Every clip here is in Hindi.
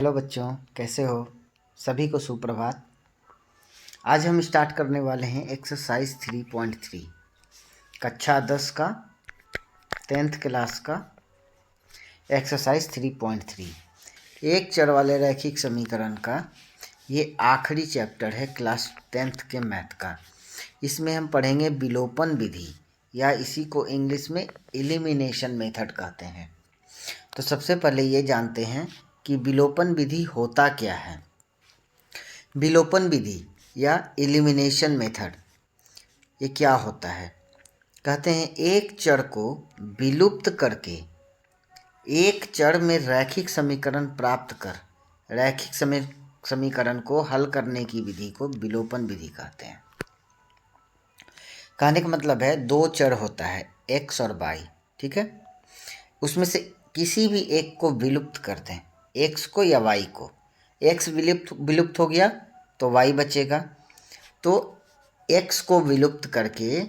हेलो बच्चों, कैसे हो? सभी को सुप्रभात। आज हम स्टार्ट करने वाले हैं एक्सरसाइज 3.3 कक्षा 10 का 10th क्लास का एक्सरसाइज 3.3 एक चर वाले रैखिक समीकरण का ये आखिरी चैप्टर है क्लास 10th के मैथ का। इसमें हम पढ़ेंगे विलोपन विधि या इसी को इंग्लिश में एलिमिनेशन मेथड कहते हैं। तो सबसे पहले ये जानते हैं कि विलोपन विधि होता क्या है। विलोपन विधि या एलिमिनेशन मेथड ये क्या होता है? कहते हैं एक चर को विलुप्त करके एक चर में रैखिक समीकरण प्राप्त कर रैखिक समीकरण को हल करने की विधि को विलोपन विधि कहते हैं। कहने का मतलब है दो चर होता है x और y, ठीक है। उसमें से किसी भी एक को विलुप्त कर दें, x को या y को। x विलुप्त हो गया तो y बचेगा। तो x को विलुप्त करके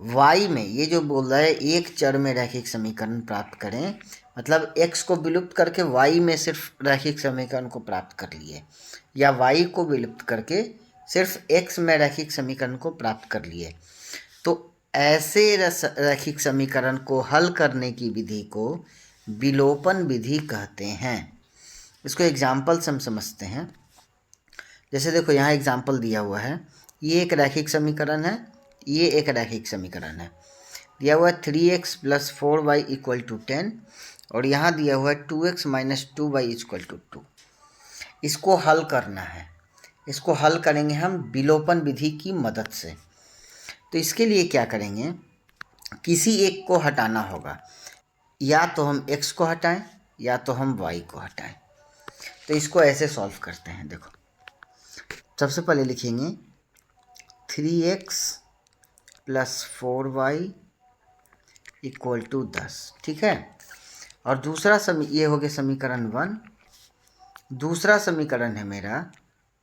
y में ये जो बोल रहा है एक चर में रैखिक समीकरण प्राप्त करें, मतलब x को विलुप्त करके y में सिर्फ रैखिक समीकरण को प्राप्त कर लिए, या y को विलुप्त करके सिर्फ x में रैखिक समीकरण को प्राप्त कर लिए। तो ऐसे रैखिक समीकरण को हल करने की विधि को विलोपन विधि कहते हैं। इसको एग्जाम्पल से हम समझते हैं। जैसे देखो यहाँ एग्जाम्पल दिया हुआ है, ये एक रैखिक समीकरण है, ये एक रैखिक समीकरण है। दिया हुआ है 3x + 4y = 10 और यहाँ दिया हुआ है 2x - 2y = 2। इसको हल करना है। इसको हल करेंगे हम विलोपन विधि की मदद से। तो इसके लिए क्या करेंगे, किसी एक को हटाना होगा, या तो हम x को हटाएं या तो हम y को हटाएं। तो इसको ऐसे सॉल्व करते हैं। देखो सबसे पहले लिखेंगे 3x + 4y = 10, ठीक है। और दूसरा ये हो गया समीकरण 1। दूसरा समीकरण है मेरा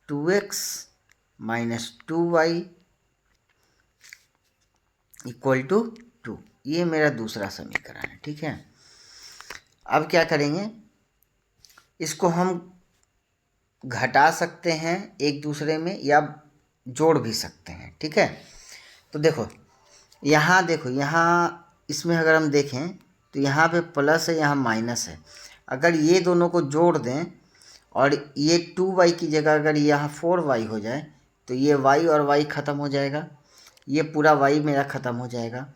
2x - 2y = 2। ये मेरा दूसरा समीकरण है, ठीक है। अब क्या करेंगे, इसको हम घटा सकते हैं एक दूसरे में या जोड़ भी सकते हैं, ठीक है। तो देखो यहाँ इसमें अगर हम देखें तो यहाँ पे प्लस है, यहाँ माइनस है। अगर ये दोनों को जोड़ दें और ये 2y की जगह अगर यहाँ 4y हो जाए तो ये y और y ख़त्म हो जाएगा, ये पूरा y मेरा ख़त्म हो जाएगा।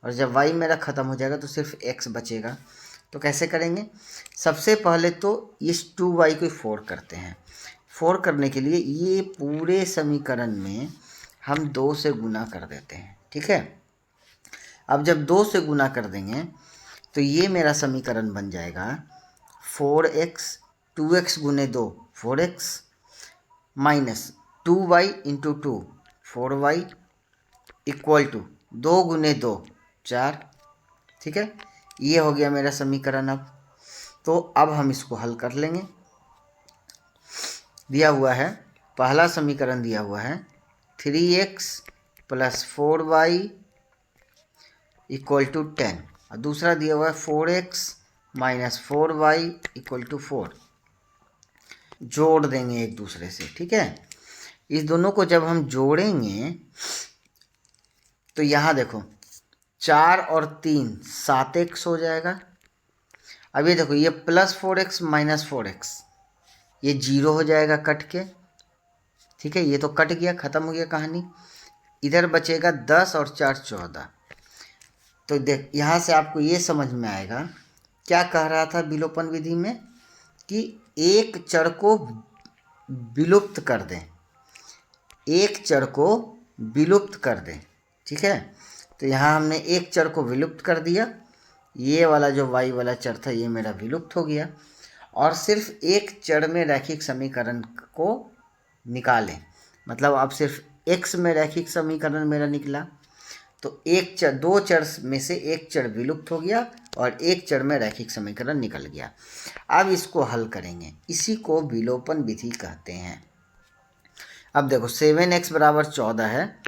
और जब y मेरा ख़त्म हो जाएगा तो सिर्फ x बचेगा। तो कैसे करेंगे, सबसे पहले तो इस 2y को 4 करते हैं। 4 करने के लिए ये पूरे समीकरण में हम 2 से गुना कर देते हैं, ठीक है। अब जब 2 से गुना कर देंगे तो ये मेरा समीकरण बन जाएगा 4x 2x × 2 4x - 2y × 2 4y = 2 × 2 4, ठीक है। ये हो गया मेरा समीकरण। अब हम इसको हल कर लेंगे। दिया हुआ है पहला समीकरण दिया हुआ है 3x + 4y = 10 और दूसरा दिया हुआ है 4x - 4y = 4। जोड़ देंगे एक दूसरे से, ठीक है। इस दोनों को जब हम जोड़ेंगे तो यहाँ देखो 4 और 3 7x हो जाएगा। अब ये देखो ये +4x - 4x ये 0 हो जाएगा कट के, ठीक है। ये तो कट गया, ख़त्म हो गया कहानी। इधर बचेगा 10 और 4 14। तो देख यहाँ से आपको ये समझ में आएगा क्या कह रहा था विलोपन विधि में, कि एक चर को विलुप्त कर दें, एक चर को विलुप्त कर दें, ठीक है। तो यहाँ हमने एक चर को विलुप्त कर दिया, ये वाला जो y वाला चर था ये मेरा विलुप्त हो गया, और सिर्फ एक चर में रैखिक समीकरण को निकालें। मतलब अब सिर्फ x में रैखिक समीकरण मेरा निकला। तो दो चर में से एक चर विलुप्त हो गया और एक चर में रैखिक समीकरण निकल गया। अब इसको हल करेंगे, इसी को विलोपन विधि कहते हैं। अब देखो 7x = 14 है,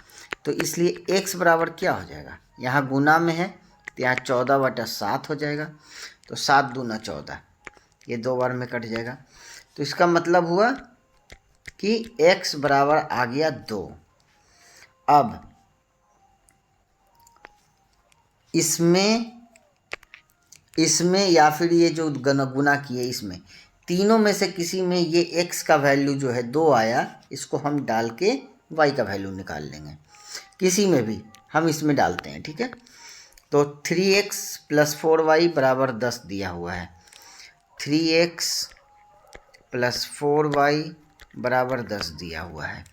तो इसलिए x बराबर क्या हो जाएगा, यहाँ गुना में है तो यहाँ 14/7 हो जाएगा। तो 7 दूना 14, ये 2 बार में कट जाएगा। तो इसका मतलब हुआ कि x बराबर आ गया 2। अब इसमें या फिर ये जो गुना किए इसमें तीनों में से किसी में ये x का वैल्यू जो है 2 आया, इसको हम डाल के y का वैल्यू निकाल लेंगे। किसी में भी हम इसमें डालते हैं, ठीक है। तो 3x + 4y बराबर 10 दिया हुआ है। 3x + 4y बराबर 10 दिया हुआ है।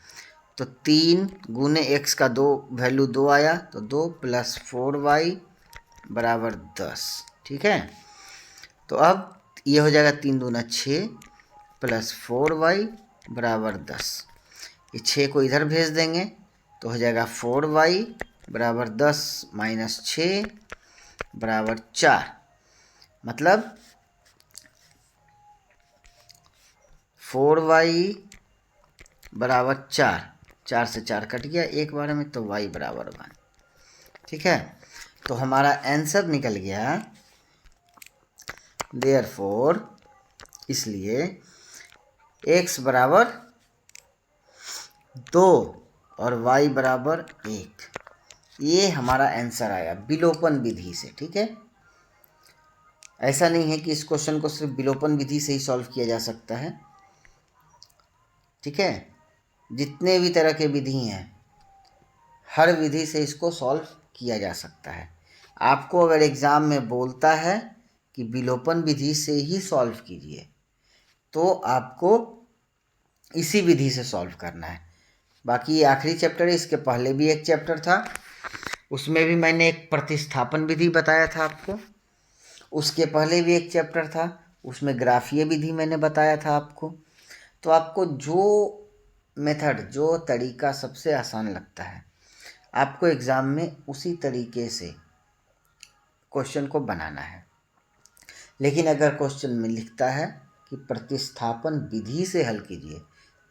तो 3 गुने x का 2 वैल्यू 2 आया, तो 2 + 4y बराबर 10, ठीक है। तो अब ये हो जाएगा 3 दूना 6 + 4y बराबर 10। ये 6 को इधर भेज देंगे तो हो जाएगा 4y बराबर 10 - 6 बराबर 4। मतलब 4y बराबर 4, 4 से 4 कट गया एक बार में, तो y बराबर 1, ठीक है। तो हमारा आंसर निकल गया देयरफॉर, इसलिए x बराबर 2 और y बराबर 1, ये हमारा आंसर आया विलोपन विधि से, ठीक है। ऐसा नहीं है कि इस क्वेश्चन को सिर्फ विलोपन विधि से ही सॉल्व किया जा सकता है, ठीक है। जितने भी तरह के विधि हैं, हर विधि से इसको सॉल्व किया जा सकता है। आपको अगर एग्ज़ाम में बोलता है कि विलोपन विधि से ही सॉल्व कीजिए, तो आपको इसी विधि से सॉल्व करना है। बाकी ये आखिरी चैप्टर है, इसके पहले भी एक चैप्टर था, उसमें भी मैंने एक प्रतिस्थापन विधि बताया था आपको। उसके पहले भी एक चैप्टर था, उसमें ग्राफीय विधि मैंने बताया था आपको। तो आपको जो मेथड, जो तरीका सबसे आसान लगता है, आपको एग्ज़ाम में उसी तरीके से क्वेश्चन को बनाना है। लेकिन अगर क्वेश्चन में लिखता है कि प्रतिस्थापन विधि से हल कीजिए,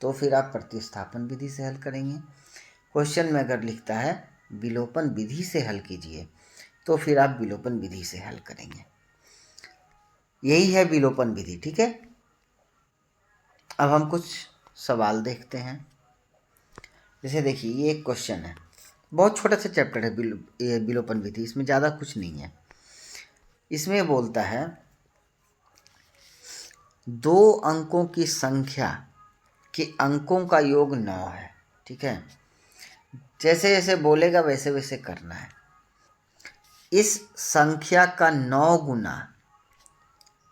तो फिर आप प्रतिस्थापन विधि से हल करेंगे। क्वेश्चन में अगर लिखता है विलोपन विधि से हल कीजिए, तो फिर आप विलोपन विधि से हल करेंगे। यही है विलोपन विधि, ठीक है। अब हम कुछ सवाल देखते हैं। जैसे देखिए, ये एक क्वेश्चन है, बहुत छोटा सा चैप्टर है ये विलोपन विधि, इसमें ज़्यादा कुछ नहीं है। इसमें बोलता है 2 अंकों की संख्या के अंकों का योग 9 है, ठीक है। जैसे जैसे बोलेगा वैसे वैसे करना है। इस संख्या का 9 गुना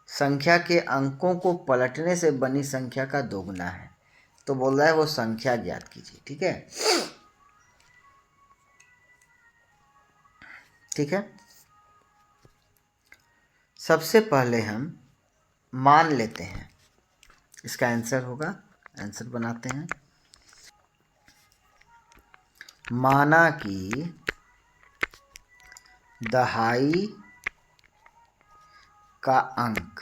संख्या के अंकों को पलटने से बनी संख्या का 2 गुना है। तो बोल रहा है वो संख्या ज्ञात कीजिए, ठीक है। ठीक है, सबसे पहले हम मान लेते हैं, इसका आंसर होगा, आंसर बनाते हैं। माना कि दहाई का अंक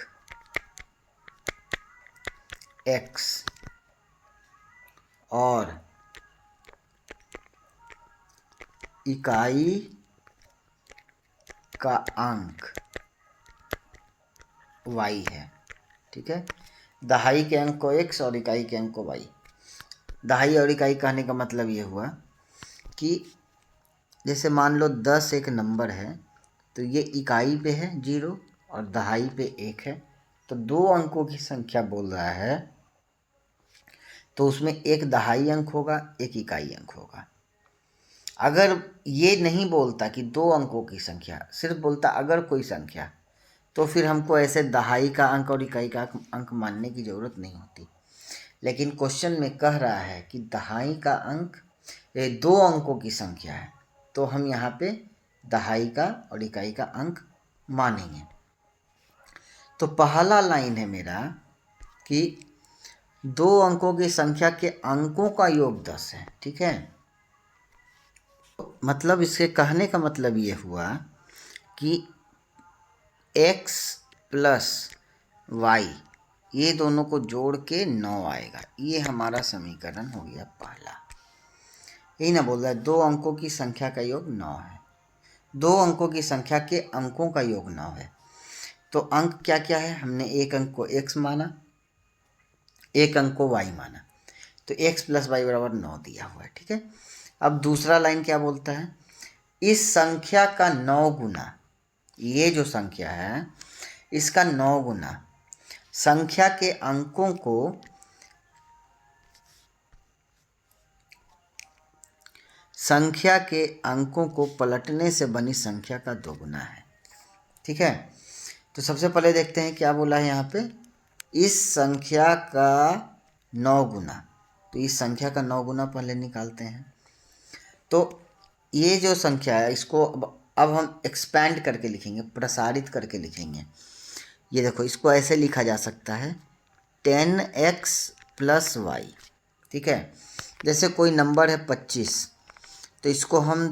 x और इकाई का अंक y है, ठीक है। दहाई के अंक को x और इकाई के अंक को y। दहाई और इकाई कहने का मतलब ये हुआ कि जैसे मान लो 10 एक नंबर है, तो ये इकाई पे है 0 और दहाई पे 1 है, तो 2 अंकों की संख्या बोल रहा है, तो उसमें एक दहाई अंक होगा, एक इकाई अंक होगा। अगर ये नहीं बोलता कि 2 अंकों की संख्या, सिर्फ बोलता अगर कोई संख्या, तो फिर हमको ऐसे दहाई का अंक और इकाई का अंक मानने की ज़रूरत नहीं होती। लेकिन क्वेश्चन में कह रहा है कि दहाई का अंक 2 अंकों की संख्या है, तो हम यहाँ पे दहाई का और इकाई का अंक मानेंगे। तो पहला लाइन है मेरा कि 2 अंकों की संख्या के अंकों का योग 10 है, ठीक है। मतलब इसके कहने का मतलब ये हुआ कि x प्लस y, ये दोनों को जोड़ के 9 आएगा। ये हमारा समीकरण हो गया पहला। यही ना बोल रहा है 2 अंकों की संख्या का योग 9 है, 2 अंकों की संख्या के अंकों का योग 9 है। तो अंक क्या क्या है, हमने एक अंक को x माना, एक अंक को y माना, तो x प्लस वाई बराबर 9 दिया हुआ है। ठीक है, अब दूसरा लाइन क्या बोलता है, इस संख्या का 9 गुना, ये जो संख्या है इसका 9 गुना संख्या के अंकों को पलटने से बनी संख्या का 2 गुना है। ठीक है, तो सबसे पहले देखते हैं क्या बोला है यहाँ पे, इस संख्या का 9 गुना, तो इस संख्या का 9 गुना पहले निकालते हैं। तो ये जो संख्या है इसको अब हम एक्सपैंड करके लिखेंगे, प्रसारित करके लिखेंगे। ये देखो, इसको ऐसे लिखा जा सकता है 10x प्लस वाई। ठीक है, जैसे कोई नंबर है 25, तो इसको हम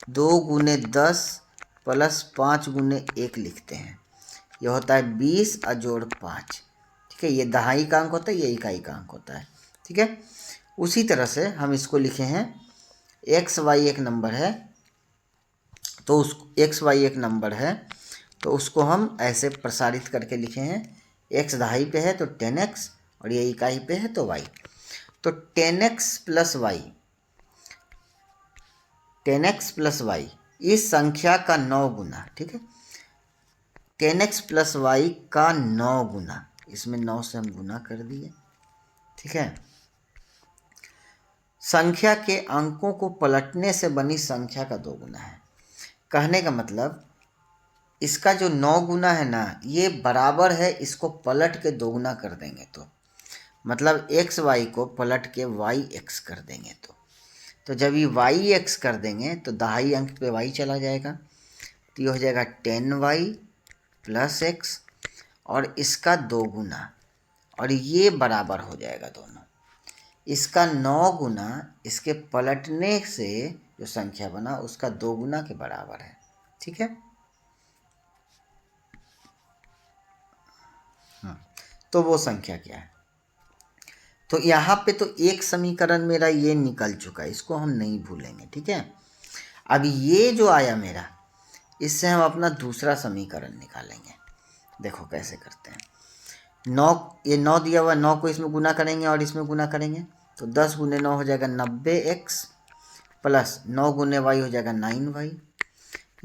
2 गुने 10 प्लस 5 गुने 1 लिखते हैं, ये होता है 20 और जोड़ 5। ठीक है, ये दहाई का अंक होता है, ये इकाई का अंक होता है। ठीक है, उसी तरह से हम इसको लिखे हैं एक्स वाई एक नंबर है, तो उस एक्स वाई एक नंबर है तो उसको हम ऐसे प्रसारित करके लिखे हैं, एक्स दहाई पे है तो 10x और ये इकाई पे है तो y, तो 10x plus Y, 10x plus Y इस संख्या का 9 गुना। ठीक है, 10x प्लस वाई का 9 गुना, इसमें 9 से हम गुना कर दिए। ठीक है, संख्या के अंकों को पलटने से बनी संख्या का 2 गुना है। कहने का मतलब इसका जो 9 गुना है ना, ये बराबर है, इसको पलट के 2 गुना कर देंगे तो मतलब एक्स वाई को पलट के वाई एक्स कर देंगे, तो जब ये वाई एक्स कर देंगे तो दहाई अंक पे वाई चला जाएगा, तो ये हो जाएगा 10y प्लस एक्स और इसका 2 गुना, और ये बराबर हो जाएगा दोनों। इसका 9 गुना इसके पलटने से जो संख्या बना उसका 2 गुना के बराबर है। ठीक है, तो वो संख्या क्या है, तो यहाँ पे तो एक समीकरण मेरा ये निकल चुका है, इसको हम नहीं भूलेंगे। ठीक है, अब ये जो आया मेरा, इससे हम अपना दूसरा समीकरण निकालेंगे। देखो कैसे करते हैं, 9, ये 9 दिया हुआ, 9 को इसमें गुना करेंगे और इसमें गुना करेंगे, तो 10 गुने 9 हो जाएगा 90x प्लस 9 गुने वाई हो जाएगा 9y,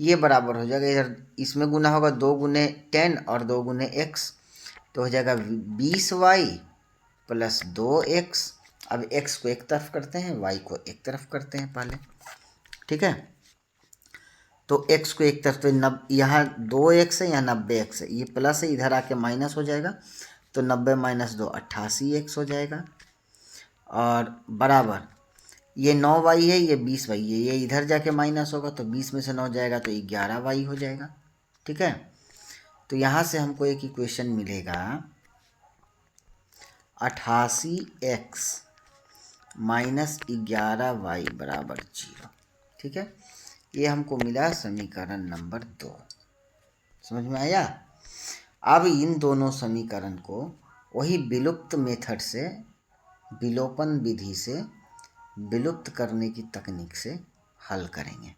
ये बराबर हो जाएगा, इधर इसमें गुना होगा 2 गुने 10 और 2 गुने x, तो हो जाएगा 20y प्लस 2x। अब x को एक तरफ करते हैं, y को एक तरफ करते हैं पहले। ठीक है, तो x को एक तरफ, तो यहाँ 2x है, यहाँ 90x है, ये प्लस है, इधर आके माइनस हो जाएगा, तो 90 माइनस 2 88x हो जाएगा, और बराबर ये 9y है, ये 20y है, ये इधर जाके माइनस होगा, तो 20 में से 9 जाएगा तो 11y हो जाएगा। ठीक है, तो यहाँ से हमको एक इक्वेशन मिलेगा 88x माइनस 11y बराबर 0। ठीक है, ये हमको मिला समीकरण नंबर 2। समझ में आया। अब इन दोनों समीकरण को वही विलुप्त मेथड से, विलोपन विधि से विलुप्त करने की तकनीक से हल करेंगे।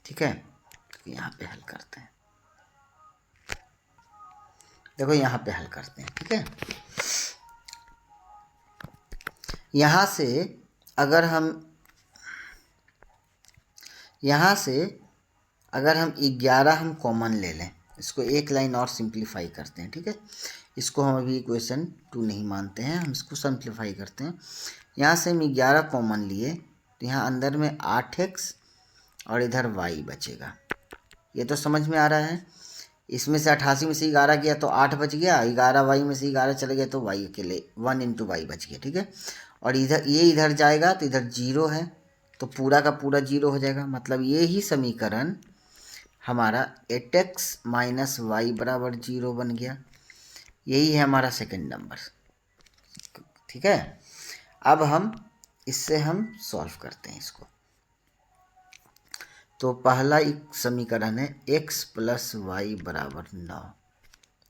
ठीक है, तो यहाँ पे हल करते हैं, देखो यहाँ पे हल करते हैं। ठीक है, यहाँ से अगर हम 11 हम कॉमन ले लें, इसको एक लाइन और सिंप्लीफाई करते हैं। ठीक है, इसको हम अभी इक्वेशन 2 नहीं मानते हैं, हम इसको सिंप्लीफाई करते हैं। यहाँ से हम 11 कॉमन लिए तो यहाँ अंदर में 8x और इधर y बचेगा, ये तो समझ में आ रहा है। इसमें से 88 में से 11 गया तो 8 बच गया, 11y में से 11 चले गए तो y अकेले 1 इंटू वाई बच गया। ठीक है, और इधर ये इधर जाएगा तो इधर 0 है, तो पूरा का पूरा 0 हो जाएगा, मतलब ये ही समीकरण हमारा 8x माइनस वाई बराबर 0 बन गया। यही है हमारा सेकंड नंबर। ठीक है, अब हम इससे हम सॉल्व करते हैं इसको। तो पहला एक समीकरण है x प्लस वाई बराबर 9।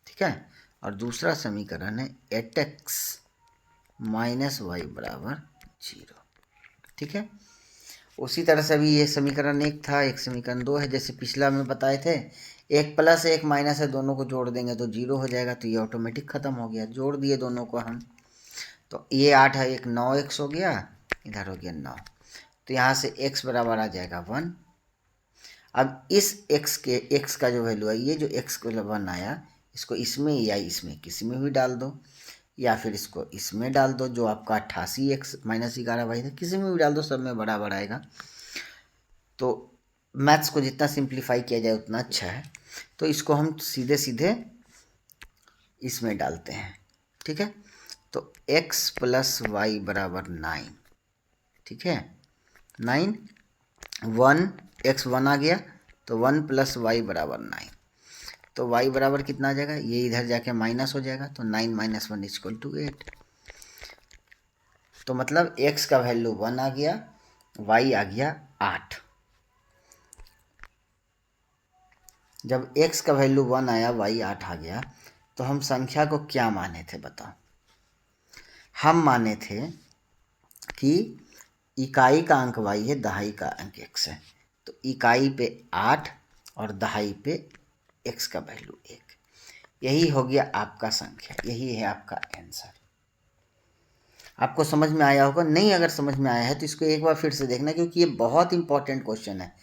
ठीक है, और दूसरा समीकरण है 8x माइनस वाई बराबर 0। ठीक है, उसी तरह से अभी ये समीकरण 1 था, एक समीकरण 2 है, जैसे पिछला में बताए थे, 1 प्लस 1 माइनस है, दोनों को जोड़ देंगे तो 0 हो जाएगा, तो ये ऑटोमेटिक ख़त्म हो गया, जोड़ दिए दोनों को हम, तो ये 8 है, एक 9x हो गया, इधर हो गया 9, तो यहाँ से x बराबर आ जाएगा 1। अब इस x का जो वैल्यू है, ये जो x को 1 आया, इसको इसमें या इसमें किसी में भी डाल दो, या फिर इसको इसमें डाल दो, जो आपका 88x माइनस 11y था, किसी में भी डाल दो, सब में बराबर आएगा। तो मैथ्स को जितना सिंप्लीफाई किया जाए उतना अच्छा है। तो इसको हम सीधे सीधे इसमें डालते हैं, ठीक है। तो x प्लस वाई बराबर 9, ठीक है, 9, 1, x 1 आ गया, तो 1 प्लस वाई बराबर 9, तो y बराबर कितना आ जाएगा, ये इधर जाके माइनस हो जाएगा, तो 9 माइनस 1 इक्वल टू 8। तो मतलब x का वैल्यू 1 आ गया, y आ गया 8। जब x का वैल्यू 1 आया, y 8 आ गया, तो हम संख्या को क्या माने थे बताओ? हम माने थे कि इकाई का अंक y है, दहाई का अंक x है, तो इकाई पे 8 और दहाई पे x का वैल्यू 1। यही हो गया आपका संख्या, यही है आपका आंसर। आपको समझ में आया होगा? नहीं, अगर समझ में आया है तो इसको एक बार फिर से देखना, क्योंकि ये बहुत इंपॉर्टेंट क्वेश्चन है।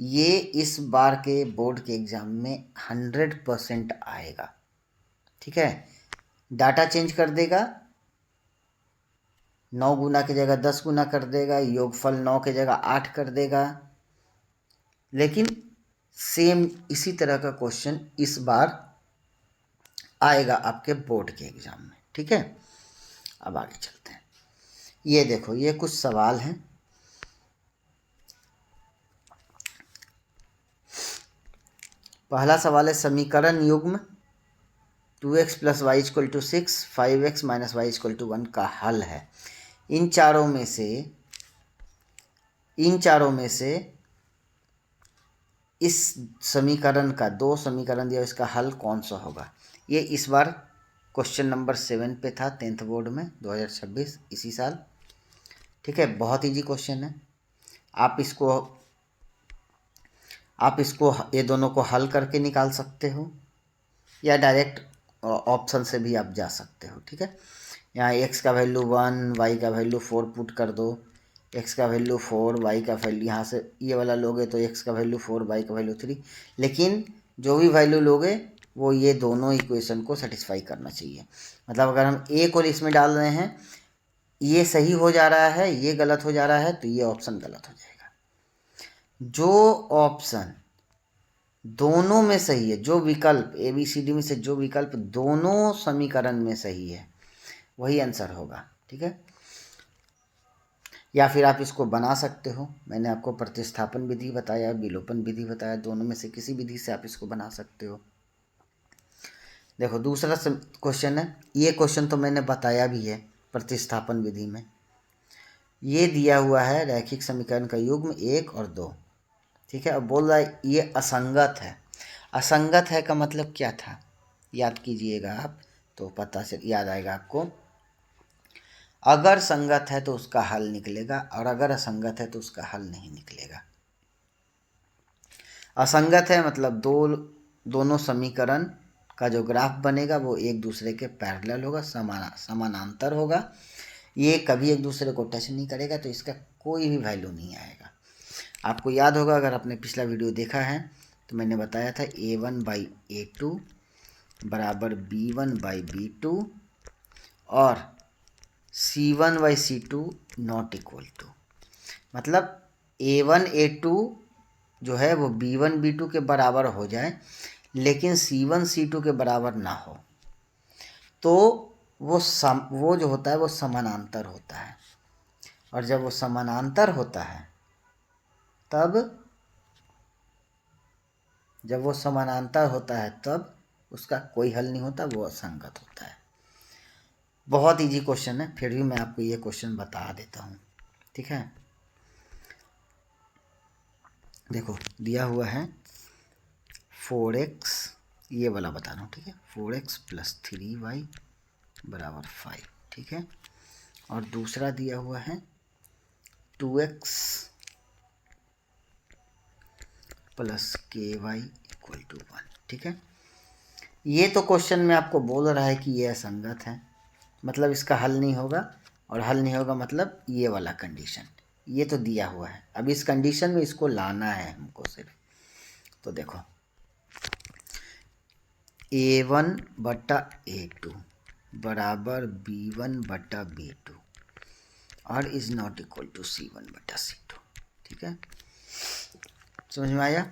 ये इस बार के बोर्ड के एग्जाम में 100% आएगा, ठीक है। डाटा चेंज कर देगा, 9 गुना की जगह 10 गुना कर देगा, योगफल 9 की जगह 8 कर देगा, लेकिन सेम इसी तरह का क्वेश्चन इस बार आएगा आपके बोर्ड के एग्जाम में, ठीक है। अब आगे चलते हैं। ये देखो, ये कुछ सवाल हैं। पहला सवाल है समीकरण युग्म 2x plus y equal to 6, 5x minus y equal to 1 का हल है। इन चारों में से इस समीकरण का, 2 समीकरण दिया, इसका हल कौन सा होगा? ये इस बार क्वेश्चन नंबर 7 पे था 10th बोर्ड में 2026 इसी साल, ठीक है। बहुत इजी क्वेश्चन है। आप इसको ये दोनों को हल करके निकाल सकते हो, या डायरेक्ट ऑप्शन से भी आप जा सकते हो, ठीक है। यहाँ x का वैल्यू 1, y का वैल्यू 4 पुट कर दो, x का वैल्यू 4, y का वैल्यू, यहाँ से ये वाला लोगे तो x का वैल्यू 4, y का वैल्यू 3, लेकिन जो भी वैल्यू लोगे वो ये दोनों इक्वेशन को सेटिस्फाई करना चाहिए। मतलब अगर हम a को इसमें डाल रहे हैं, ये सही हो जा रहा है, ये गलत हो जा रहा है, तो ये ऑप्शन गलत हो जाएगा। जो ऑप्शन दोनों में सही है, जो विकल्प ABCD में से जो विकल्प दोनों समीकरण में सही है, वही आंसर होगा, ठीक है। या फिर आप इसको बना सकते हो, मैंने आपको प्रतिस्थापन विधि बताया, विलोपन विधि बताया, दोनों में से किसी विधि से आप इसको बना सकते हो। देखो दूसरा क्वेश्चन है, ये क्वेश्चन तो मैंने बताया भी है प्रतिस्थापन विधि में। ये दिया हुआ है रैखिक समीकरण का युग्म 1 और 2, ठीक है। अब बोल रहा है ये असंगत है। असंगत है का मतलब क्या था, याद कीजिएगा आप, तो पता से याद आएगा आपको। अगर संगत है तो उसका हल निकलेगा, और अगर असंगत है तो उसका हल नहीं निकलेगा। असंगत है मतलब दोनों समीकरण का जो ग्राफ बनेगा वो एक दूसरे के पैरेलल होगा, समानांतर होगा, ये कभी एक दूसरे को टच नहीं करेगा, तो इसका कोई भी वैल्यू नहीं आएगा। आपको याद होगा, अगर आपने पिछला वीडियो देखा है तो मैंने बताया था A1/A2 बराबर B1/B2 और C1/C2 नॉट इक्वल टू, मतलब A1/A2 जो है वो B1/B2 के बराबर हो जाए, लेकिन C1/C2 के बराबर ना हो, तो वो जो होता है वो समानांतर होता है। और जब वो समानांतर होता है तब उसका कोई हल नहीं होता, वो असंगत होता है। बहुत इजी क्वेश्चन है, फिर भी मैं आपको ये क्वेश्चन बता देता हूँ, ठीक है। देखो दिया हुआ है 4x, ये वाला बता रहा हूँ, ठीक है, 4x प्लस 3y बराबर 5, ठीक है। और दूसरा दिया हुआ है 2x plus ky equal to 1, ठीक है। ये तो क्वेश्चन में आपको बोल रहा है कि ये असंगत है, मतलब इसका हल नहीं होगा, और हल नहीं होगा मतलब ये वाला कंडीशन, ये तो दिया हुआ है। अब इस कंडीशन में इसको लाना है हमको सिर्फ। तो देखो A1/A2 बराबर B1/B2 और is not equal to C1/C2। ठीक है, समझ में आया?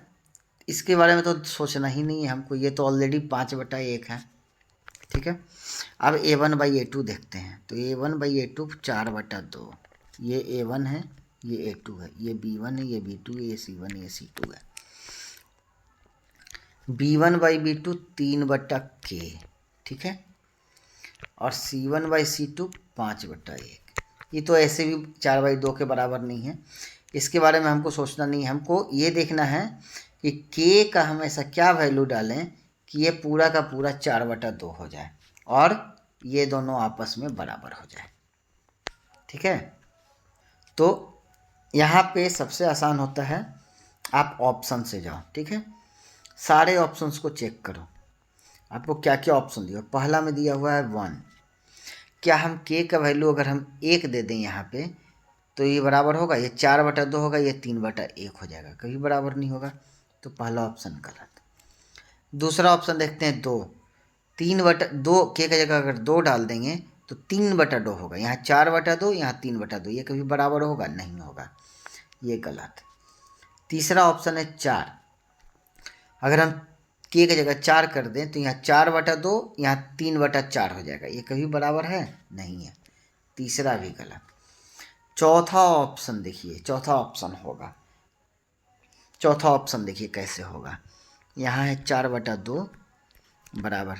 इसके बारे में तो सोचना ही नहीं है हमको, ये तो ऑलरेडी 5/1 है। ठीक है, अब A1/A2 देखते हैं। तो A1/A2 4/2, ये A1 है, ये A2 है, ये B1 है, ये B2 है, ये C1 ये C2 है। B1/B2 3/K, ठीक है, और C1/C2 5/1। ये तो ऐसे भी 4/2 के बराबर नहीं है, इसके बारे में हमको सोचना नहीं है। हमको ये देखना है कि K का हम ऐसा क्या वैल्यू डालें कि ये पूरा का पूरा 4/2 हो जाए और ये दोनों आपस में बराबर हो जाए। ठीक है, तो यहाँ पे सबसे आसान होता है, आप ऑप्शन से जाओ। ठीक है, सारे ऑप्शंस को चेक करो, आपको क्या क्या ऑप्शन दिया। पहला में दिया हुआ है 1। क्या हम K का वैल्यू अगर हम 1 दे दें यहाँ पे तो ये बराबर होगा, ये 4/2 होगा, ये 3/1 हो जाएगा, कभी बराबर नहीं होगा। तो पहला ऑप्शन गलत। दूसरा ऑप्शन देखते हैं 2। 3/2 K का जगह अगर 2 डाल देंगे तो 3/2 होगा, यहाँ 4/2, यहाँ 3/2, ये कभी बराबर होगा नहीं होगा, ये गलत। तीसरा ऑप्शन है 4। अगर हम K की जगह 4 कर दें तो यहाँ 4/2, यहाँ 3/4 हो जाएगा, ये कभी बराबर है नहीं है, तीसरा भी गलत। चौथा ऑप्शन देखिए, चौथा ऑप्शन देखिए कैसे होगा। यहाँ है 4/2 बराबर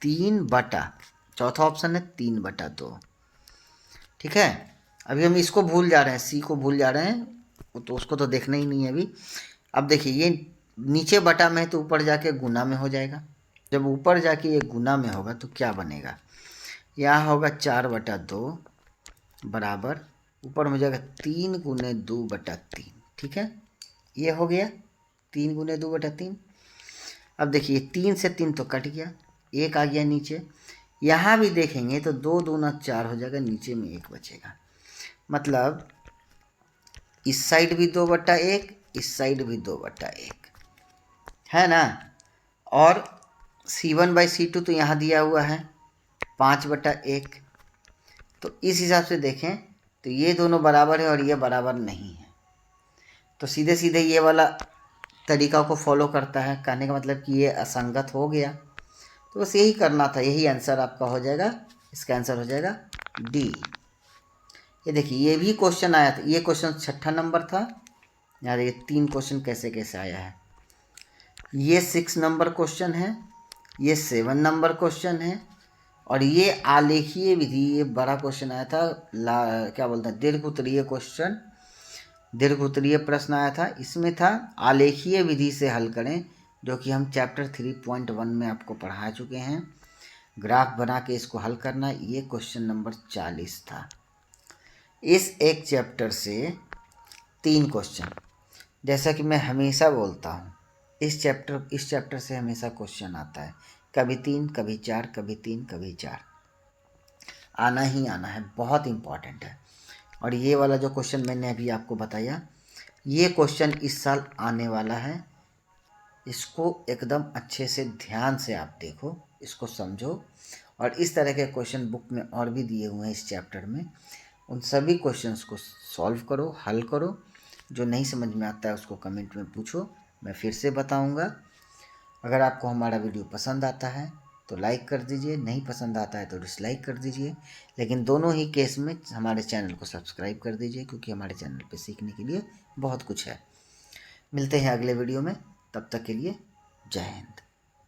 3/, चौथा ऑप्शन है 3/2। ठीक है, अभी हम इसको भूल जा रहे हैं, C को भूल जा रहे हैं, तो उसको तो देखना ही नहीं है अभी। अब देखिए ये नीचे बटा में है तो ऊपर जाके गुना में हो जाएगा, जब ऊपर जाके ये गुना में होगा तो क्या बनेगा, यहाँ होगा 4/2 बराबर ऊपर में हो जाएगा 3 × 2/3। ठीक है, ये हो गया 3 × 2/3। अब देखिए 3 से 3 तो कट गया, 1 आ गया नीचे। यहाँ भी देखेंगे तो 2 दूना 4 हो जाएगा, नीचे में 1 बचेगा, मतलब इस साइड भी 2/1, इस साइड भी 2/1 है ना। और C1/C2 तो यहाँ दिया हुआ है 5/1। तो इस हिसाब से देखें तो ये दोनों बराबर है और ये बराबर नहीं है, तो सीधे सीधे ये वाला तरीका को फॉलो करता है, कहने का मतलब कि ये असंगत हो गया। तो बस यही करना था, यही आंसर आपका हो जाएगा, इसका आंसर हो जाएगा D। ये देखिए ये भी क्वेश्चन आया था, ये क्वेश्चन 6ठा नंबर था। यार ये 3 क्वेश्चन कैसे कैसे आया है, ये 6 नंबर क्वेश्चन है, ये 7 नंबर क्वेश्चन है, और ये आलेखीय विधि, ये बड़ा क्वेश्चन आया था, क्या बोलते हैं, दीर्घ उत्तरीय प्रश्न आया था। इसमें था आलेखीय विधि से हल करें, जो कि हम चैप्टर 3.1 में आपको पढ़ा चुके हैं, ग्राफ बना के इसको हल करना। ये क्वेश्चन नंबर 40 था। इस एक चैप्टर से 3 क्वेश्चन, जैसा कि मैं हमेशा बोलता हूँ, इस चैप्टर से हमेशा क्वेश्चन आता है, कभी 3 कभी 4, कभी 3 कभी 4, आना ही आना है, बहुत इम्पॉर्टेंट है। और ये वाला जो क्वेश्चन मैंने अभी आपको बताया, ये क्वेश्चन इस साल आने वाला है, इसको एकदम अच्छे से ध्यान से आप देखो, इसको समझो। और इस तरह के क्वेश्चन बुक में और भी दिए हुए हैं इस चैप्टर में, उन सभी क्वेश्चंस को सॉल्व करो, हल करो। जो नहीं समझ में आता है उसको कमेंट में पूछो, मैं फिर से बताऊंगा। अगर आपको हमारा वीडियो पसंद आता है तो लाइक कर दीजिए, नहीं पसंद आता है तो डिसलाइक कर दीजिए, लेकिन दोनों ही केस में हमारे चैनल को सब्सक्राइब कर दीजिए, क्योंकि हमारे चैनल पे सीखने के लिए बहुत कुछ है। मिलते हैं अगले वीडियो में, तब तक के लिए जय हिंद।